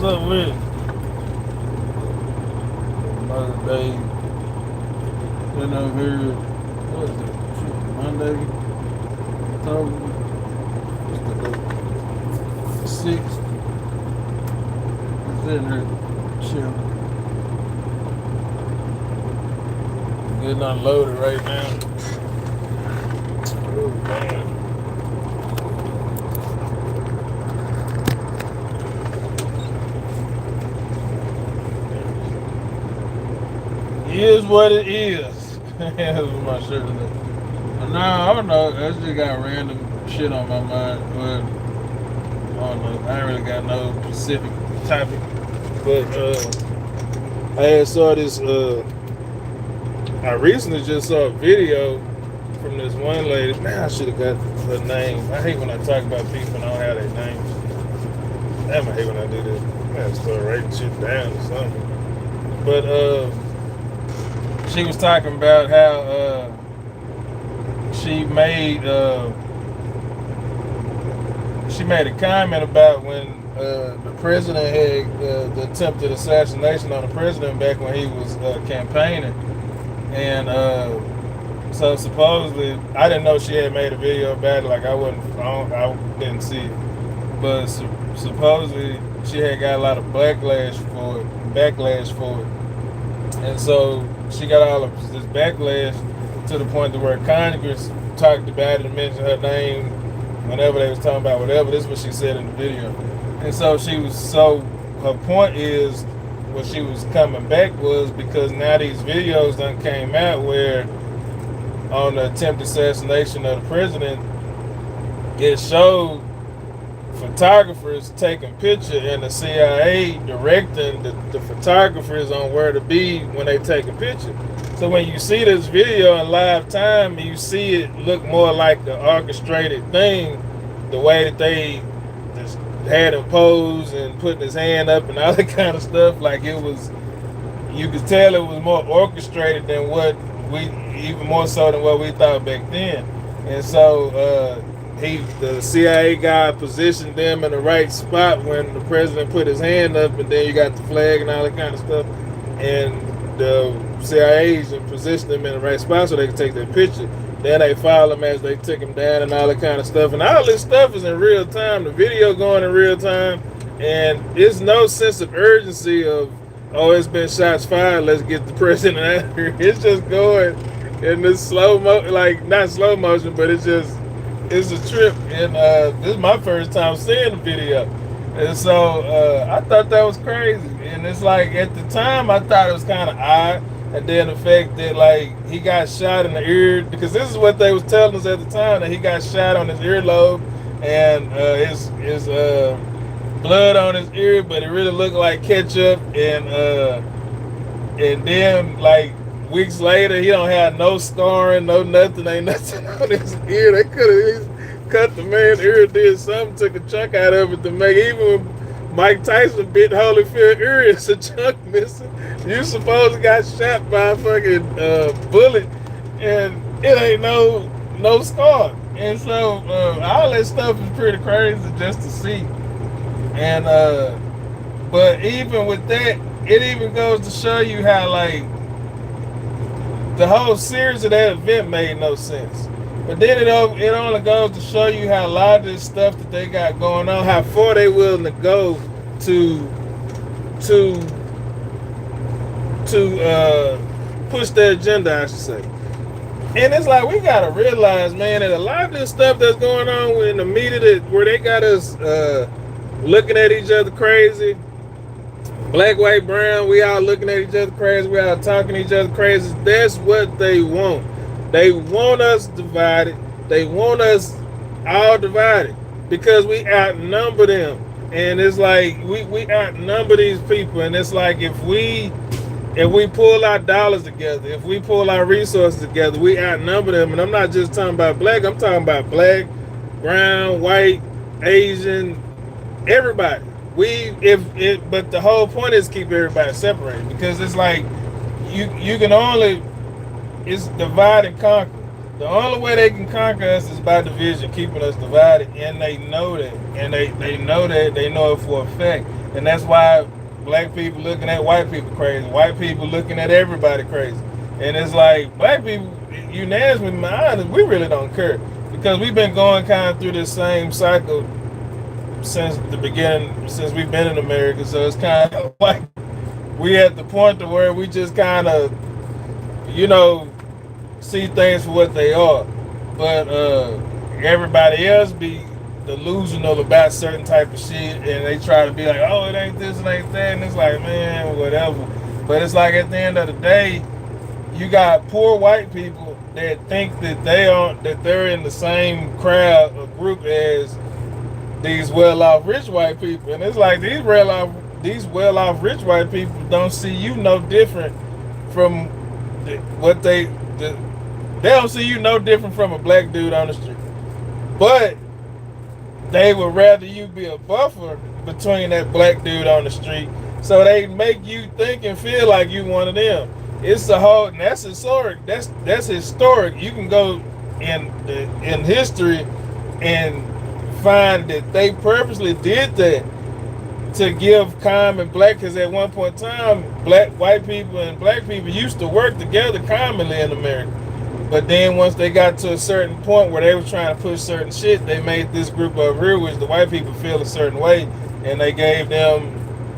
up with another day? Been over here. What is it? Monday, October. What's the date? 6th. Sitting here chilling. Getting unloaded right now. Oh man. It is what it is. That's what my shirt is. But nah, I don't know. I just got random shit on my mind. But I don't know. I ain't really got no specific topic. But I had saw this. I recently just saw a video from this one lady. Man, I should have got her name. I hate when I talk about people and I don't have their names. Damn, I hate when I do this. I gotta start writing shit down or something. But she was talking about how she made a comment about when the president had the attempted assassination on the president back when he was campaigning, and so supposedly I didn't know she had made a video about it. Like I didn't see it, but supposedly she had got a lot of backlash for it, and so she got all of this backlash to the point to where Congress talked about it and mentioned her name whenever they was talking about whatever. This is what she said in the video. And so her point is, what she was coming back was because now these videos done came out where on the attempted assassination of the president, it showed photographers taking pictures and the CIA directing the photographers on where to be when they take a picture. So when you see this video in live time, you see it look more like the orchestrated thing, the way that they just had him pose and putting his hand up and all that kind of stuff. Like it was, you could tell it was more orchestrated than even more so than what we thought back then. And so the CIA guy positioned them in the right spot when the president put his hand up, and then you got the flag and all that kind of stuff. And the CIA agent positioned them in the right spot so they could take their picture. Then they followed them as they took him down and all that kind of stuff. And all this stuff is in real time. The video going in real time. And there's no sense of urgency of, oh, it's been shots fired, let's get the president out of here. It's just going in this slow motion, like not slow motion, but it's a trip. And this is my first time seeing the video. And so I thought that was crazy. And it's like at the time I thought it was kind of odd. And then the fact that like he got shot in the ear, because this is what they was telling us at the time, that he got shot on his earlobe and his blood on his ear, but it really looked like ketchup. And then like weeks later, he don't have no scarring, no nothing, ain't nothing on his ear. They could have cut the man's ear, did something, took a chunk out of it to make, even when Mike Tyson bit Holyfield ear, it's a chunk missing. You supposed to got shot by a fucking bullet, and it ain't no scar. And so all that stuff is pretty crazy just to see. And but even with that, it even goes to show you how like the whole series of that event made no sense. But then it only goes to show you how a lot of this stuff that they got going on, how far they willing to go to push their agenda, I should say. And it's like we gotta realize, man, that a lot of this stuff that's going on in the media, where they got us looking at each other crazy, black, white, brown, we all looking at each other crazy, we all talking to each other crazy. That's what they want. They want us divided. They want us all divided because we outnumber them. And it's like we outnumber these people. And it's like if we pull our dollars together, if we pull our resources together, we outnumber them. And I'm not just talking about black. I'm talking about black, brown, white, Asian, everybody. But the whole point is keep everybody separated, because it's like you can only, it's divide and conquer. The only way they can conquer us is by division, keeping us divided, and they know that. And they know that, they know it for a fact. And that's why black people looking at white people crazy, white people looking at everybody crazy. And it's like, black people, unanimously, we really don't care. Because we've been going kind of through this same cycle since the beginning, since we've been in America. So it's kind of like we at the point to where we just kind of, you know, see things for what they are. But everybody else be delusional about certain type of shit, and they try to be like, oh, it ain't this, it ain't that, and it's like, man, whatever. But it's like at the end of the day, you got poor white people that think that they're in the same crowd or group as these well-off rich white people, and it's like these well-off rich white people don't see you no different from what they don't see you no different from a black dude on the street, but they would rather you be a buffer between that black dude on the street, so they make you think and feel like you one of them. It's a whole, and that's historic. That's historic. You can go in history and find that they purposely did that to give common black, because at one point in time, white people and black people used to work together commonly in America. But then once they got to a certain point where they were trying to push certain shit, they made this group over here, which the white people feel a certain way, and they gave them,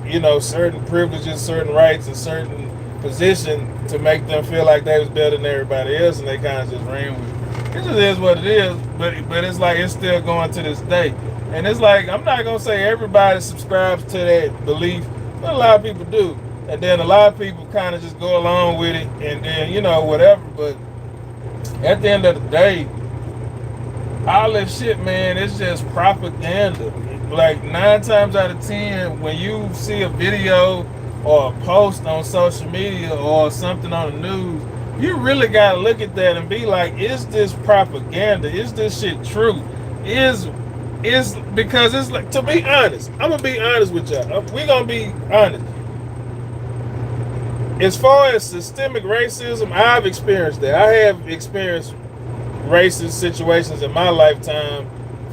you know, certain privileges, certain rights, and certain position to make them feel like they was better than everybody else, and they kind of just ran with it. It just is what it is, but it's like it's still going to this day. And it's like, I'm not gonna say everybody subscribes to that belief, but a lot of people do. And then a lot of people kind of just go along with it, and then, you know, whatever. But at the end of the day, all that shit, man, it's just propaganda. Like 9 times out of 10, when you see a video or a post on social media or something on the news, you really gotta look at that and be like, is this propaganda? Is this shit true? Is because it's like, to be honest, I'm gonna be honest with y'all. We gonna be honest. As far as systemic racism, I've experienced that. I have experienced racist situations in my lifetime,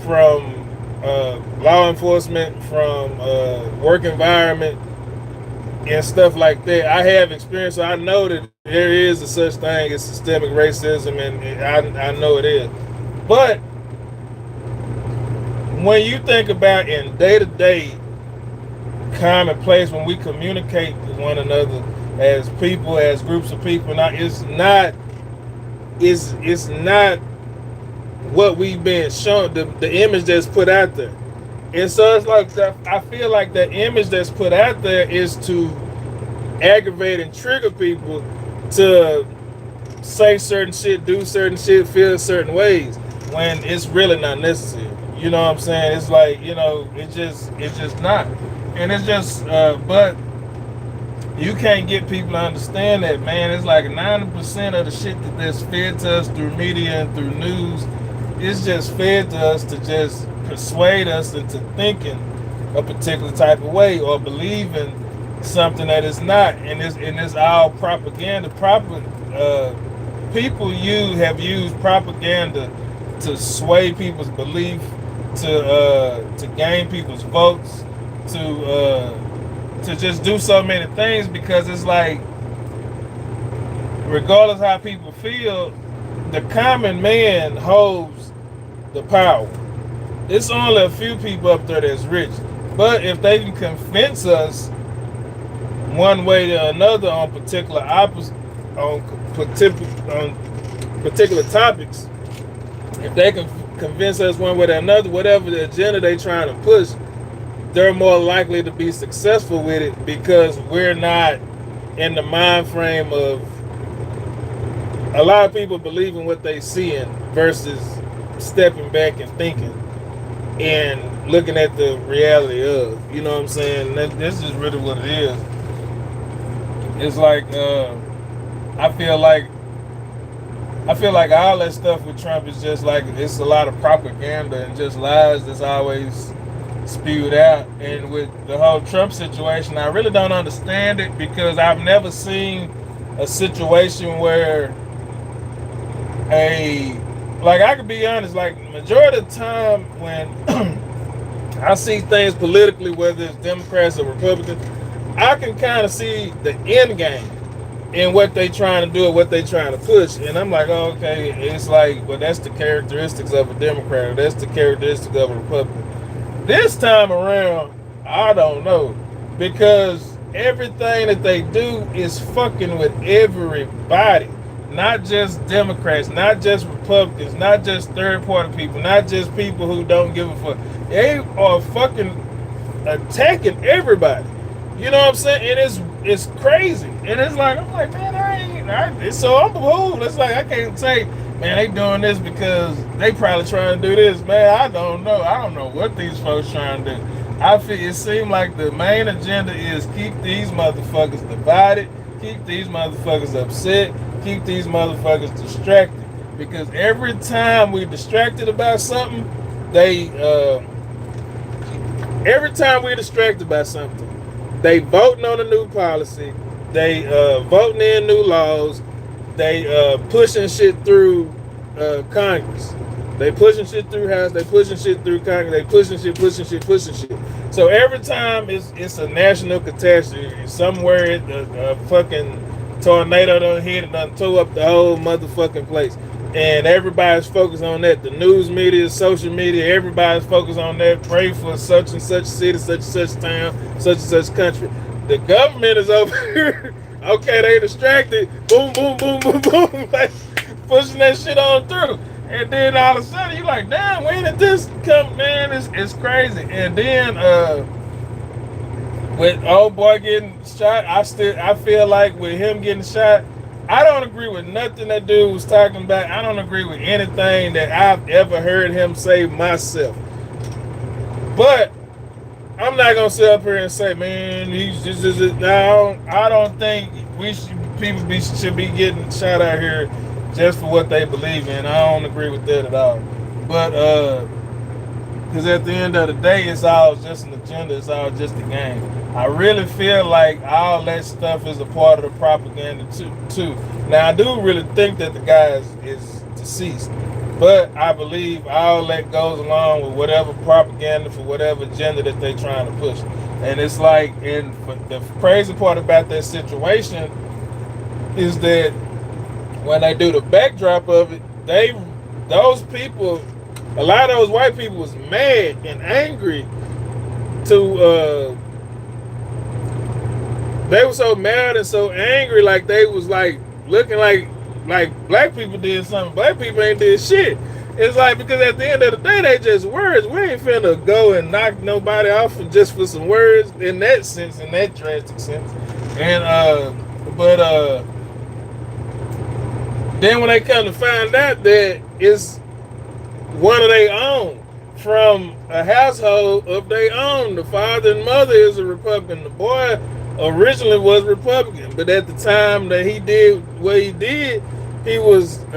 from law enforcement, from work environment, and stuff like that. I have experience, so I know that there is a such thing as systemic racism, and I know it is. But when you think about in day-to-day commonplace, when we communicate with one another as people, as groups of people, now it's not what we've been shown, the image that's put out there. And so it's like that, I feel like the image that's put out there is to aggravate and trigger people to say certain shit, do certain shit, feel certain ways, when it's really not necessary. You know what I'm saying? It's like, you know, it's just not. And it's just, but you can't get people to understand that, man. It's like 90% of the shit that's fed to us through media and through news, it's just fed to us to just persuade us into thinking a particular type of way or believing something that is not. And it's all propaganda. People have used propaganda to sway people's belief, to gain people's votes, to just do so many things, because it's like, regardless how people feel, the common man holds the power. It's only a few people up there that's rich, but if they can convince us one way or another on particular topics, if they can convince us one way or another, whatever the agenda they're trying to push, they're more likely to be successful with it, because we're not in the mind frame of a lot of people believing what they seeing versus stepping back and thinking and looking at the reality of, you know what I'm saying? This is really what it is. It's like, I feel like all that stuff with Trump is just like, it's a lot of propaganda and just lies that's always spewed out. And with the whole Trump situation, I really don't understand it, because I've never seen a situation where a like I could be honest, like majority of the time when I see things politically, whether it's Democrats or Republicans, I can kind of see the end game in what they trying to do or what they trying to push. And I'm like, oh, okay, it's like, well, that's the characteristics of a Democrat, or that's the characteristics of a Republican. This time around, I don't know, because everything that they do is fucking with everybody. Not just Democrats, not just Republicans, not just third party people, not just people who don't give a fuck. They are fucking attacking everybody. You know what I'm saying? And it's crazy. And it's like, I'm like, man, so I'm beholden. It's like, I can't say, man, they doing this because they probably trying to do this. Man, I don't know. I don't know what these folks trying to do. I feel it seems like the main agenda is keep these motherfuckers divided, keep these motherfuckers upset, keep these motherfuckers distracted. Because every time we distracted about something, every time we're distracted by something, they voting on a new policy, they voting in new laws, they pushing shit through Congress. They pushing shit through House, they pushing shit through Congress, they pushing shit. So every time it's a national catastrophe. Somewhere a fucking tornado done hit and done tore up the whole motherfucking place. And everybody's focused on that. The news media, social media, everybody's focused on that. Pray for such and such city, such and such town, such and such country. The government is over here. Okay, they distracted. Boom, boom, boom, boom, boom. Like pushing that shit on through. And then all of a sudden, you're like, damn, when did this come? Man, it's crazy. And then with old boy getting shot, I feel like with him getting shot, I don't agree with nothing that dude was talking about. I don't agree with anything that I've ever heard him say myself. But I'm not gonna sit up here and say, man, he's just no. I don't think people should be getting shot out here just for what they believe in. I don't agree with that at all. But because at the end of the day, it's all just an agenda. It's all just a game. I really feel like all that stuff is a part of the propaganda too. Now, I do really think that the guy is deceased, but I believe all that goes along with whatever propaganda for whatever agenda that they're trying to push. And it's like, and the crazy part about that situation is that when they do the backdrop of it, those people, a lot of those white people was mad and angry to they were so mad and so angry, like they was like looking like black people did something. Black people ain't did shit. It's like, because at the end of the day, they just words. We ain't finna go and knock nobody off just for some words in that sense, in that drastic sense. And but then when they come to find out that it's one of their own from a household of their own, the father and mother is a Republican. The boy originally was Republican, but at the time that he did what he did, he was what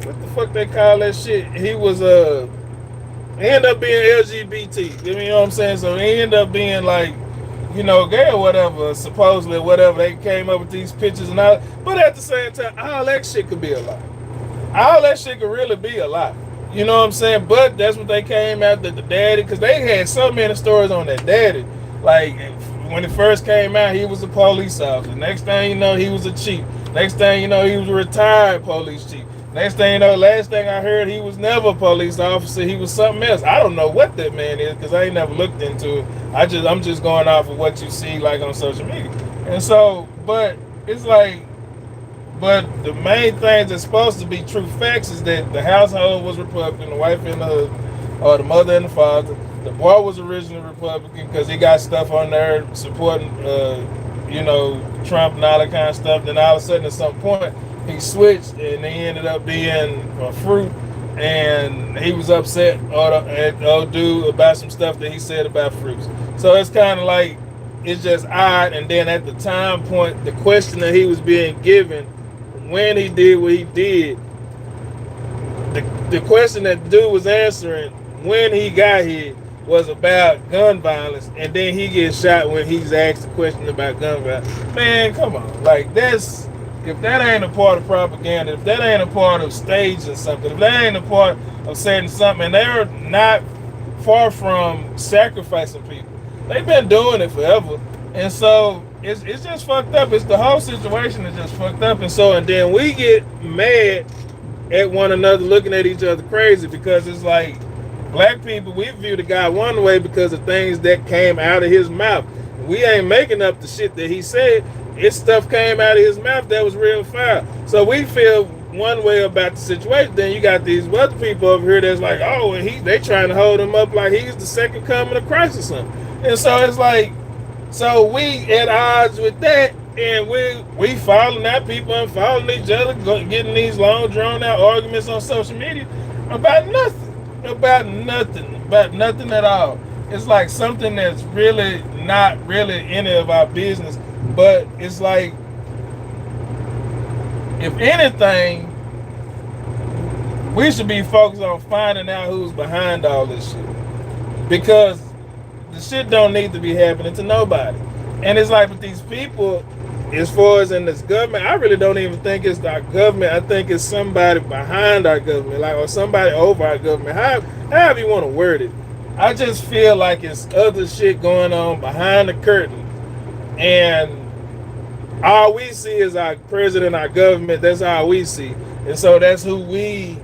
the fuck they call that shit? He was he ended up being LGBT. You know what I'm saying? So he ended up being like, you know, gay or whatever, supposedly, whatever. They came up with these pictures and all. But at the same time, all that shit could be a lie. All that shit could really be a lie. You know what I'm saying? But that's what they came after the daddy, because they had so many stories on that daddy. Like, when it first came out, he was a police officer. Next thing you know, he was a chief. Next thing you know, he was a retired police chief. Next thing you know, last thing I heard, he was never a police officer. He was something else. I don't know what that man is, because I ain't never looked into it. I'm just going off of what you see like on social media. And so, but it's like, but the main things that's supposed to be true facts is that the household was Republican, the wife and the husband, or the mother and the father. The boy was originally Republican because he got stuff on there supporting, you know, Trump and all that kind of stuff. Then all of a sudden, at some point, he switched and he ended up being a fruit. And he was upset at old dude about some stuff that he said about fruits. So it's kind of like, it's just odd. And then at the time point, the question that he was being given when he did what he did, the question that the dude was answering when he got here was about gun violence, and then he gets shot when he's asked a question about gun violence. Man, come on. Like, that's if that ain't a part of propaganda, if that ain't a part of staging something, if that ain't a part of saying something, and they're not far from sacrificing people. They've been doing it forever. And so it's just fucked up. It's the whole situation is just fucked up. And then we get mad at one another, looking at each other crazy, because it's like black people, we view the guy one way because of things that came out of his mouth. We ain't making up the shit that he said. His stuff came out of his mouth that was real foul. So we feel one way about the situation. Then you got these other people over here that's like, oh, they trying to hold him up like he's the second coming of Christ or something. And so it's like, so we at odds with that, and we following that people and following each other, getting these long drawn out arguments on social media about nothing at all. It's like something that's really not really any of our business. But it's like, if anything, we should be focused on finding out who's behind all this shit, because the shit don't need to be happening to nobody. And it's like with these people, as far as in this government, I really don't even think it's our government. I think it's somebody behind our government, like, or somebody over our government. However you want to word it. I just feel like it's other shit going on behind the curtain, and all we see is our president, our government. That's all we see. And so that's who we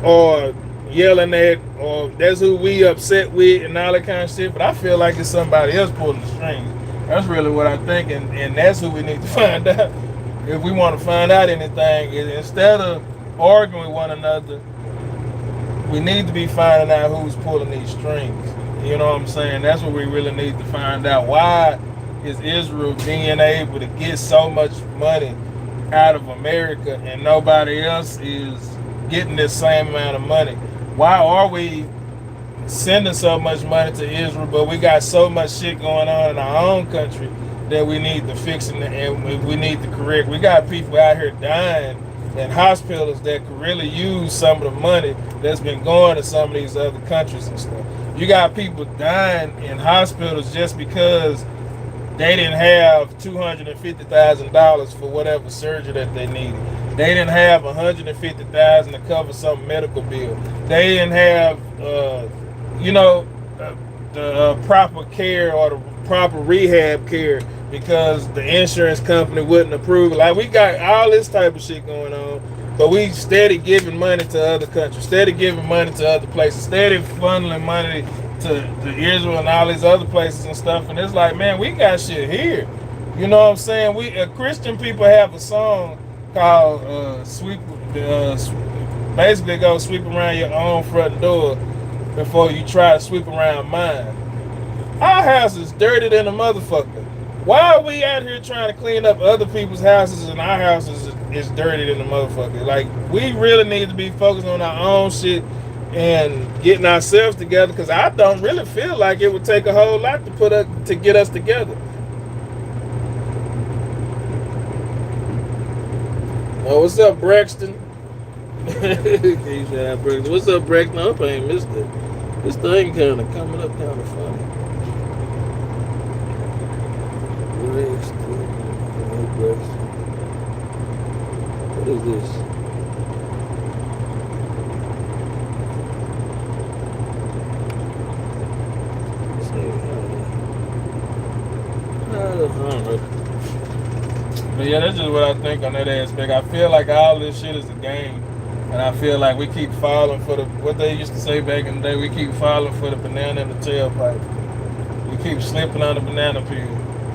are yelling at, or that's who we upset with, and all that kind of shit. But I feel like it's somebody else pulling the strings. That's really what I think, and that's who we need to find out. If we want to find out anything, instead of arguing with one another, we need to be finding out who's pulling these strings. You know what I'm saying? That's what we really need to find out. Why is Israel being able to get so much money out of America and nobody else is getting this same amount of money? Why are we sending so much money to Israel, but we got so much shit going on in our own country that we need to fix and we need to correct? We got people out here dying in hospitals that could really use some of the money that's been going to some of these other countries and stuff. You got people dying in hospitals just because they didn't have $250,000 for whatever surgery that they needed. They didn't have $150,000 to cover some medical bill. They didn't have, the proper care or the proper rehab care because the insurance company wouldn't approve it. Like, we got all this type of shit going on, but we steady giving money to other countries, steady giving money to other places, steady funneling money to Israel and all these other places and stuff. And it's like, man, we got shit here. You know what I'm saying? We Christian people have a song called basically go sweep around your own front door before you try to sweep around mine. Our house is dirty than a motherfucker. Why are we out here trying to clean up other people's houses and our house is dirty than a motherfucker? Like, we really need to be focused on our own shit and getting ourselves together, because I don't really feel like it would take a whole lot to get us together. Oh, what's up, Braxton? What's up, Braxton? I hope I ain't missed it. This thing kind of coming up kind of funny. What is this? But yeah, that's just what I think on that aspect. I feel like all this shit is a game, and I feel like we keep falling for what they used to say back in the day. We keep falling for the banana in the tailpipe. We keep slipping on the banana peel.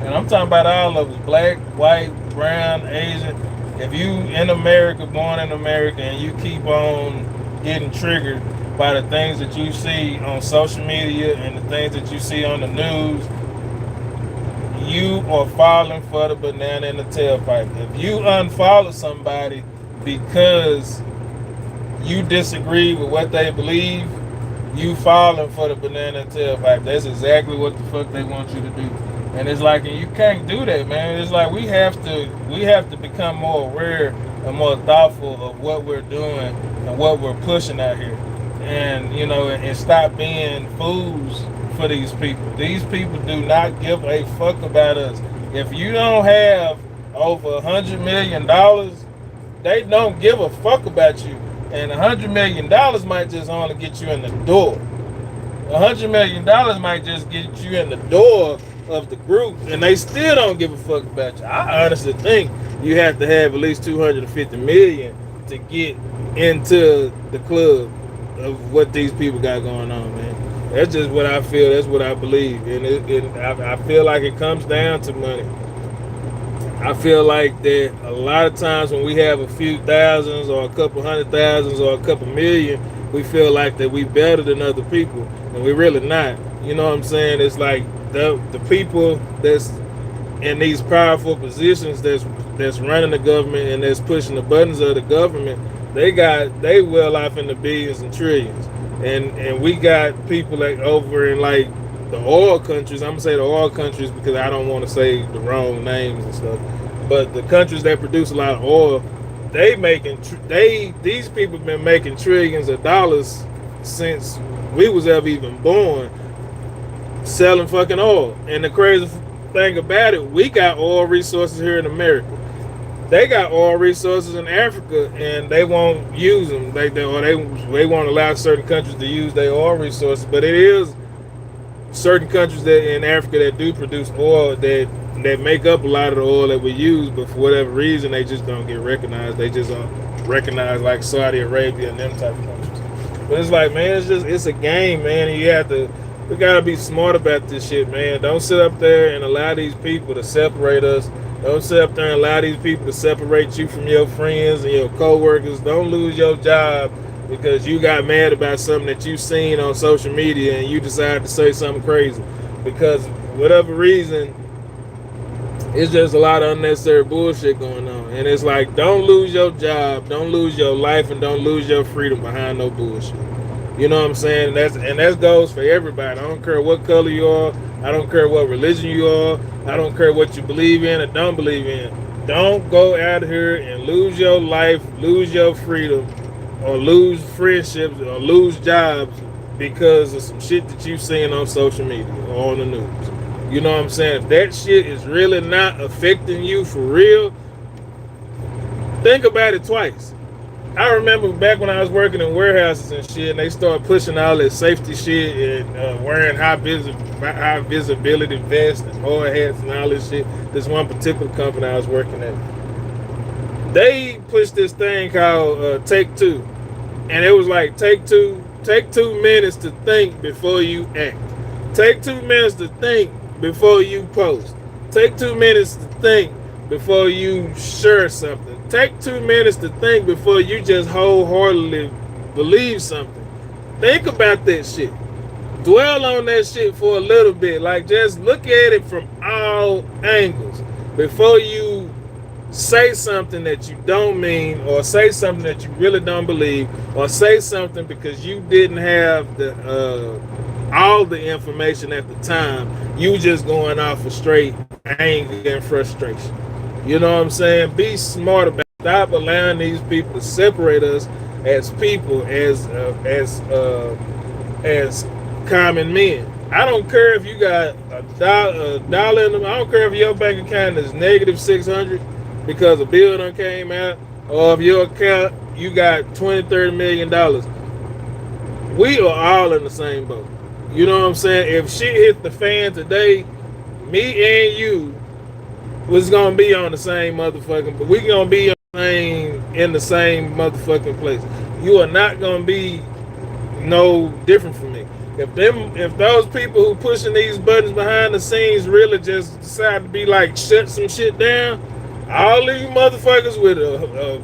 And I'm talking about all of us: black, white, brown, Asian. If you in America, born in America, and you keep on getting triggered by the things that you see on social media and the things that you see on the news, you are falling for the banana in the tailpipe. If you unfollow somebody because you disagree with what they believe, you falling for the banana in the tailpipe. That's exactly what the fuck they want you to do. And it's like, and you can't do that, man. It's like we have to become more aware and more thoughtful of what we're doing and what we're pushing out here. And, and stop being fools for these people. These people do not give a fuck about us. If you don't have over $100 million, they don't give a fuck about you. And $100 million might just only get you in the door. $100 million might just get you in the door of the group, and they still don't give a fuck about you. I honestly think you have to have at least 250 million to get into the club of what these people got going on, man. That's just what I feel. That's what I believe, and I feel like it comes down to money. I feel like that a lot of times when we have a few thousands or a couple hundred thousands or a couple million, we feel like that we better than other people, and we're really not. You know what I'm saying? It's like the people that's in these powerful positions that's running the government and that's pushing the buttons of the government, they well off in the billions and trillions, and we got people like over in like the oil countries. I'm gonna say the oil countries because I don't want to say the wrong names and stuff, but the countries that produce a lot of oil, these people have been making trillions of dollars since we was ever even born, selling fucking oil. And the crazy thing about it, we got oil resources here in America. They got oil resources in Africa, and they won't use them. They won't allow certain countries to use their oil resources. But it is certain countries that in Africa that do produce oil that make up a lot of the oil that we use, but for whatever reason they just don't get recognized. They just aren't recognized like Saudi Arabia and them type of countries. But it's like, man, it's a game, man, and we gotta be smart about this shit, man. Don't sit up there and allow these people to separate us. Don't sit up there and allow these people to separate you from your friends and your co-workers. Don't lose your job because you got mad about something that you seen on social media and you decided to say something crazy. Because whatever reason, it's just a lot of unnecessary bullshit going on. And it's like, don't lose your job, don't lose your life, and don't lose your freedom behind no bullshit. You know what I'm saying? And that goes for everybody. I don't care what color you are. I don't care what religion you are. I don't care what you believe in or don't believe in. Don't go out here and lose your life, lose your freedom, or lose friendships, or lose jobs because of some shit that you've seen on social media or on the news. You know what I'm saying? If that shit is really not affecting you for real, think about it twice. I remember back when I was working in warehouses and shit, and they started pushing all that safety shit and wearing high visibility vests and hard hats and all this shit. This one particular company I was working at, they pushed this thing called Take Two, and it was like take 2 minutes to think before you act. Take 2 minutes to think before you post. Take 2 minutes to think before you share something. Take 2 minutes to think before you just wholeheartedly believe something. Think about that shit. Dwell on that shit for a little bit. Like, just look at it from all angles before you say something that you don't mean, or say something that you really don't believe, or say something because you didn't have all the information at the time. You just going off of straight anger and frustration. You know what I'm saying? Be smart about it. Stop allowing these people to separate us as people, as common men. I don't care if you got a dollar in them. I don't care if your bank account is negative 600 because a bill done came out, or if your account you got $20-30 million. We are all in the same boat. You know what I'm saying? If shit hit the fan today, me and you was gonna be on the same motherfucking, but we gonna be in the same motherfucking place. You are not gonna be no different from me. If those people who pushing these buttons behind the scenes really just decide to be like, shut some shit down, all these motherfuckers with a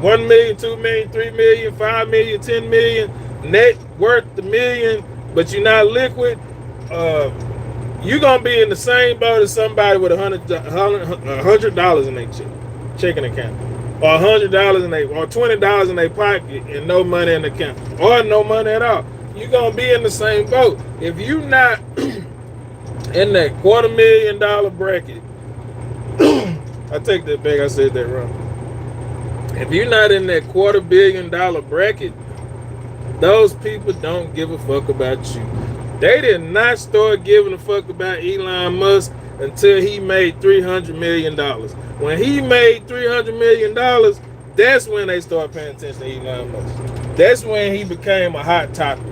1 million, 2 million, 3 million, 5 million, 10 million net worth a million, but you're not liquid, you're gonna be in the same boat as somebody with $100 in their checking account, or $100 in their, or $20 in their pocket and no money in the account, or no money at all. You're gonna be in the same boat. If you're not in that $250,000 bracket, I take that back, I said that wrong. If you're not in that $250 million bracket, those people don't give a fuck about you. They did not start giving a fuck about Elon Musk until he made $300 million. When he made $300 million, that's when they started paying attention to Elon Musk. That's when he became a hot topic.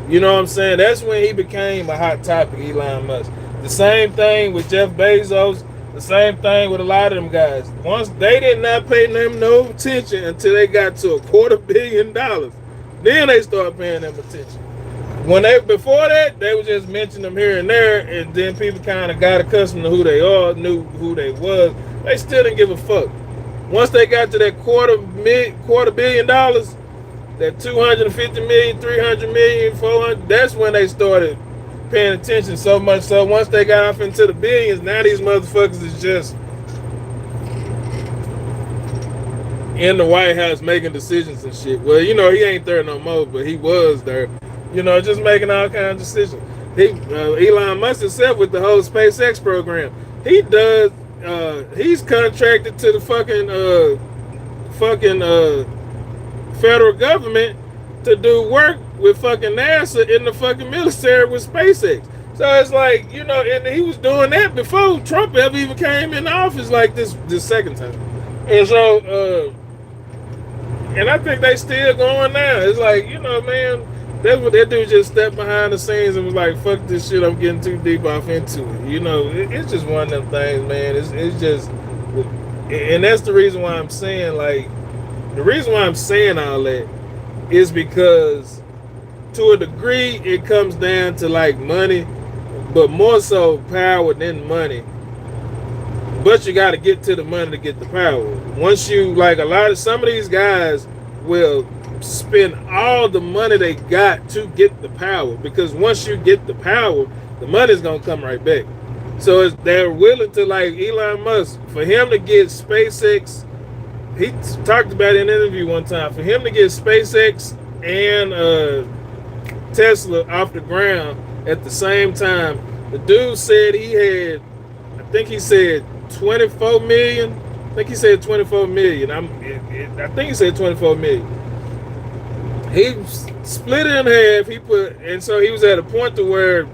You know what I'm saying? That's when he became a hot topic, Elon Musk. The same thing with Jeff Bezos. The same thing with a lot of them guys. Once they did not pay them no attention until they got to $250 million. Then they started paying them attention. When they before that, they would just mention them here and there, and then people kind of got accustomed to who they are, knew who they was. They still didn't give a fuck. Once they got to that $250 million, that 250 million, 300 million, 400, that's when they started paying attention so much. So once they got off into the billions, now these motherfuckers is just in the White House making decisions and shit. Well, you know, he ain't there no more, but he was there. You know, just making all kinds of decisions. Elon Musk himself with the whole SpaceX program. He does. He's contracted to the federal government to do work with fucking NASA in the fucking military with SpaceX. So it's like, you know, and he was doing that before Trump ever even came in office, like this second time. And so, and I think they still going now. It's like, you know, man, that's what that dude just stepped behind the scenes and was like, fuck this shit, I'm getting too deep off into it. You know, it's just one of them things, man. It's just, and that's the reason why I'm saying, like, the reason why I'm saying all that is because to a degree it comes down to like money, but more so power than money. But you got to get to the money to get the power. Once you, like, some of these guys will spend all the money they got to get the power, because once you get the power, the money's gonna come right back. So they're willing to, like Elon Musk, for him to get SpaceX. He talked about it in an interview one time. For him to get SpaceX and Tesla off the ground at the same time, the dude said he had, I think he said 24 million. I think he said 24 million. I think he said 24 million. He split it in half. And so he was at a point to where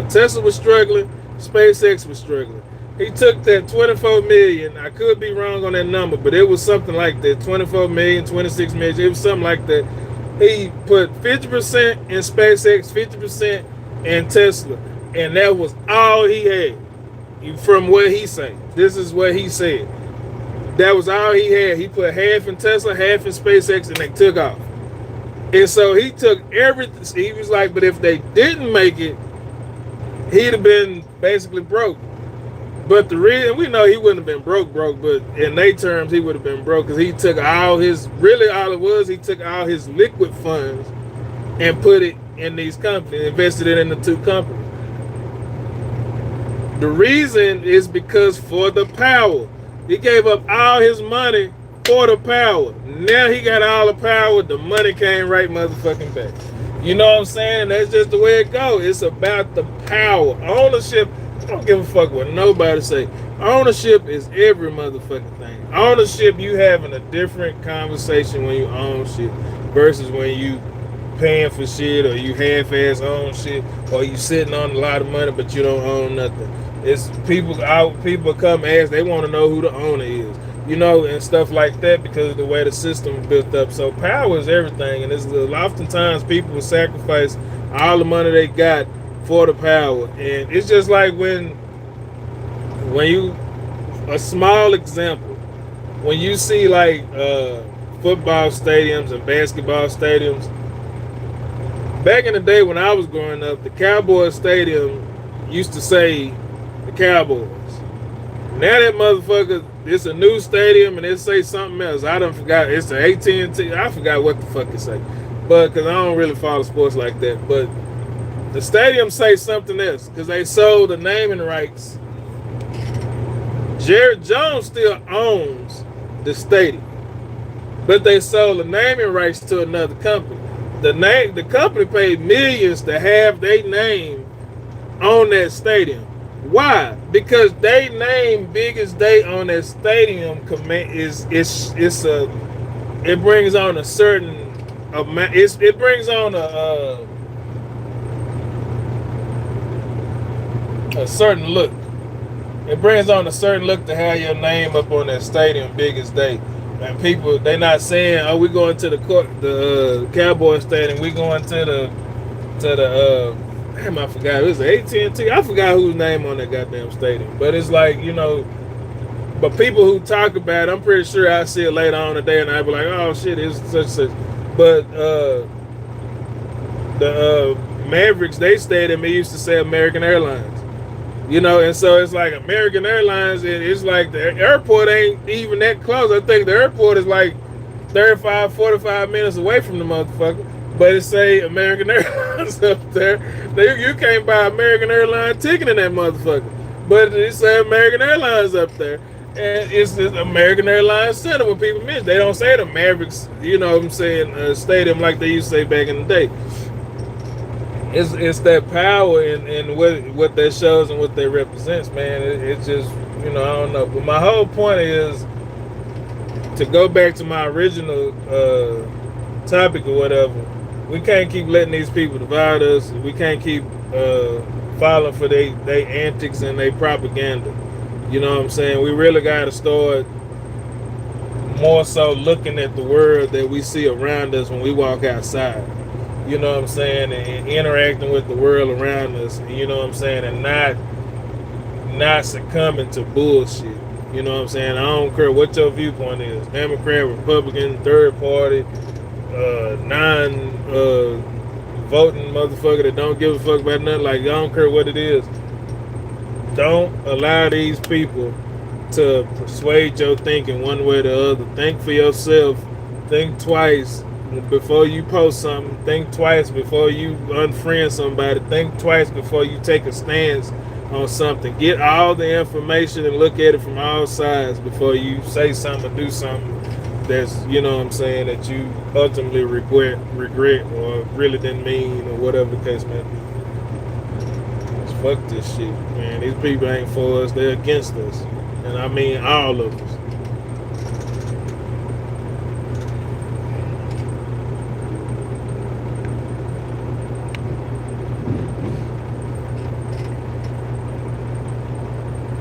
Tesla was struggling, SpaceX was struggling. He took that 24 million. I could be wrong on that number, but it was something like that. 24 million, 26 million. It was something like that. He put 50% in SpaceX, 50% in Tesla, and that was all he had. From what he said, this is what he said. That was all he had. He put half in Tesla, half in SpaceX, and they took off. And so he took everything. He was like, but if they didn't make it, he'd have been basically broke. But the reason, we know he wouldn't have been broke, but in their terms, he would have been broke because he took all his, really all it was, he took all his liquid funds and put it in these companies, invested it in the two companies. The reason is because for the power. He gave up all his money for the power. Now he got all the power, the money came right motherfucking back. You know what I'm saying? That's just the way it goes. It's about the power. Ownership, I don't give a fuck what nobody say. Ownership is every motherfucking thing. Ownership, you having a different conversation when you own shit versus when you paying for shit, or you half-ass own shit, or you sitting on a lot of money but you don't own nothing. It's people come ask, they want to know who the owner is, you know, and stuff like that, because of the way the system is built up. So power is everything, and it's oftentimes people will sacrifice all the money they got for the power. And it's just like when you, a small example, when you see like football stadiums and basketball stadiums, back in the day when I was growing up, the Cowboys stadium used to say the Cowboys. Now that motherfucker, it's a new stadium and it say something else. I done forgot. It's the AT&T. I forgot what the fuck it say. But because I don't really follow sports like that. But the stadium say something else because they sold the naming rights. Jerry Jones still owns the stadium, but they sold the naming rights to another company. The company paid millions to have their name on that stadium. Why? Because they name biggest day on that stadium it brings on a certain amount. It brings on a certain look. It brings on a certain look to have your name up on that stadium biggest day. And people, they not saying, "Oh, we going to the Cowboy Stadium. We going to the damn, I forgot. It was AT&T. I forgot whose name on that goddamn stadium. But it's like, you know, but people who talk about it, I'm pretty sure I see it later on today, and I be like, oh shit, it's such and such. But the Mavericks, they stadium, it used to say American Airlines. You know, and so it's like American Airlines, it's like the airport ain't even that close. I think the airport is like 35, 45 minutes away from the motherfucker. But it say American Airlines up there. You can't buy American Airlines ticket in that motherfucker. But it say American Airlines up there. And it's the American Airlines Center when people miss. They don't say the Mavericks, you know what I'm saying, stadium like they used to say back in the day. It's that power and what that shows and what they represents, man. It's just, you know, I don't know. But my whole point is to go back to my original topic or whatever. We can't keep letting these people divide us. We can't keep falling for their antics and their propaganda. You know what I'm saying? We really got to start more so looking at the world that we see around us when we walk outside. You know what I'm saying? And interacting with the world around us. You know what I'm saying? And not succumbing to bullshit. You know what I'm saying? I don't care what your viewpoint is. Democrat, Republican, third party, voting motherfucker that don't give a fuck about nothing. Like, I don't care what it is. Don't allow these people to persuade your thinking one way or the other. Think for yourself. Think twice before you post something. Think twice before you unfriend somebody. Think twice before you take a stance on something. Get all the information and look at it from all sides before you say something or do something that's, you know what I'm saying, that you ultimately regret or really didn't mean, or whatever the case may be. Fuck this shit, man. These people ain't for us, they're against us. And I mean all of us.